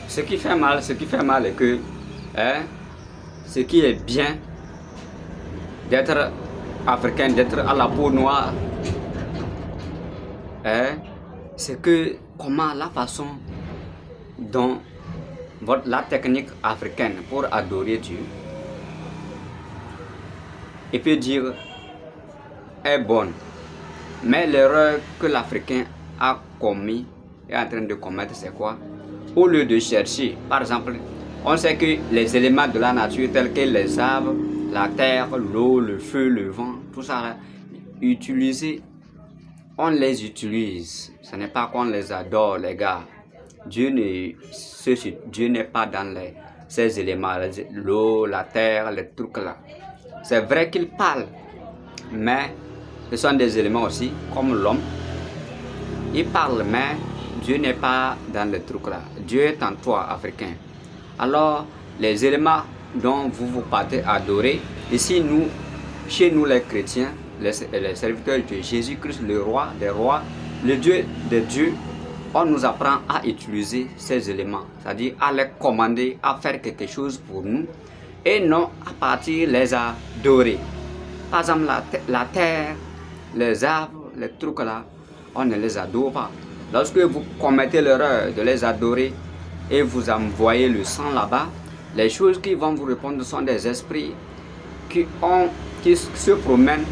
ce qui fait mal est que hein, ce qui est bien d'être africain, d'être à la peau noire, hein, c'est que comment la façon dont la technique africaine pour adorer Dieu, il peut dire, est bonne. Mais l'erreur que l'Africain a commis, est en train de commettre, c'est quoi? Au lieu de chercher, par exemple, on sait que les éléments de la nature tels que les arbres, la terre, l'eau, le feu, le vent, tout ça, là, on les utilise. Ce n'est pas qu'on les adore, les gars. Dieu n'est pas dans ces éléments, l'eau, la terre, les trucs là. C'est vrai qu'il parle, mais ce sont des éléments aussi, comme l'homme. Il parle, mais Dieu n'est pas dans les trucs là. Dieu est en toi, Africain. Alors, les éléments dont vous partez adorer, ici, chez nous les chrétiens, les serviteurs de Jésus-Christ, le roi des rois, le Dieu des dieux, on nous apprend à utiliser ces éléments, c'est-à-dire à les commander, à faire quelque chose pour nous, et non à partir les adorer. Par exemple, la terre, les arbres, les trucs là, on ne les adore pas. Lorsque vous commettez l'erreur de les adorer et vous envoyez le sang là-bas, les choses qui vont vous répondre sont des esprits qui se promènent,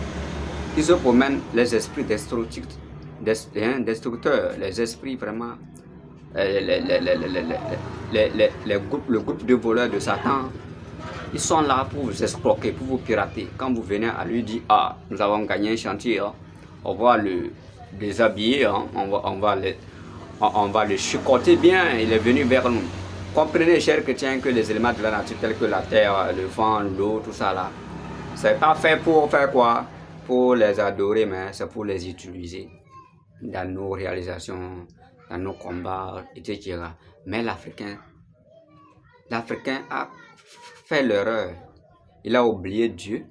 les esprits destructeurs, les esprits vraiment, le groupe de voleurs de Satan. Ils sont là pour vous escroquer, pour vous pirater. Quand vous venez à lui dire, ah, nous avons gagné un chantier, hein, on va le déshabiller, hein, on va le chicoter bien, il est venu vers nous. Comprenez, chers chrétiens, que les éléments de la nature, tels que la terre, le vent, l'eau, tout ça là, c'est pas fait pour faire quoi? Pour les adorer, mais c'est pour les utiliser dans nos réalisations, dans nos combats, etc. Mais l'Africain a fait l'erreur. Il a oublié Dieu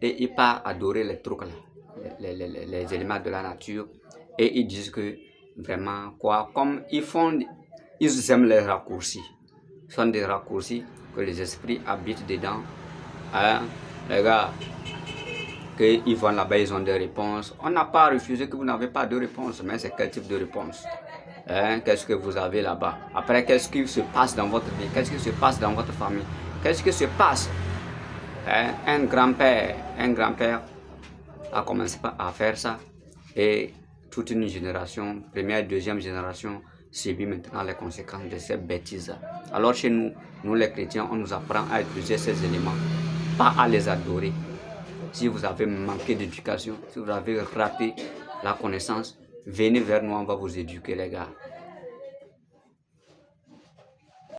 et il part adorer les trucs là, les éléments de la nature. Et ils disent que vraiment quoi, comme ils aiment les raccourcis. Ce sont des raccourcis que les esprits habitent dedans. Hein, les gars, qu'ils vont là-bas, ils ont des réponses. On n'a pas refusé que vous n'avez pas de réponse, mais c'est quel type de réponse? Hein, qu'est-ce que vous avez là-bas? Après, qu'est-ce qui se passe dans votre vie? Qu'est-ce qui se passe dans votre famille? Qu'est-ce qui se passe? Hein, un grand-père a commencé à faire ça et toute une génération, première, deuxième génération, subit maintenant les conséquences de ces bêtises. Alors chez nous les chrétiens, on nous apprend à utiliser ces éléments, pas à les adorer. Si vous avez manqué d'éducation, si vous avez raté la connaissance, venez vers nous, on va vous éduquer les gars.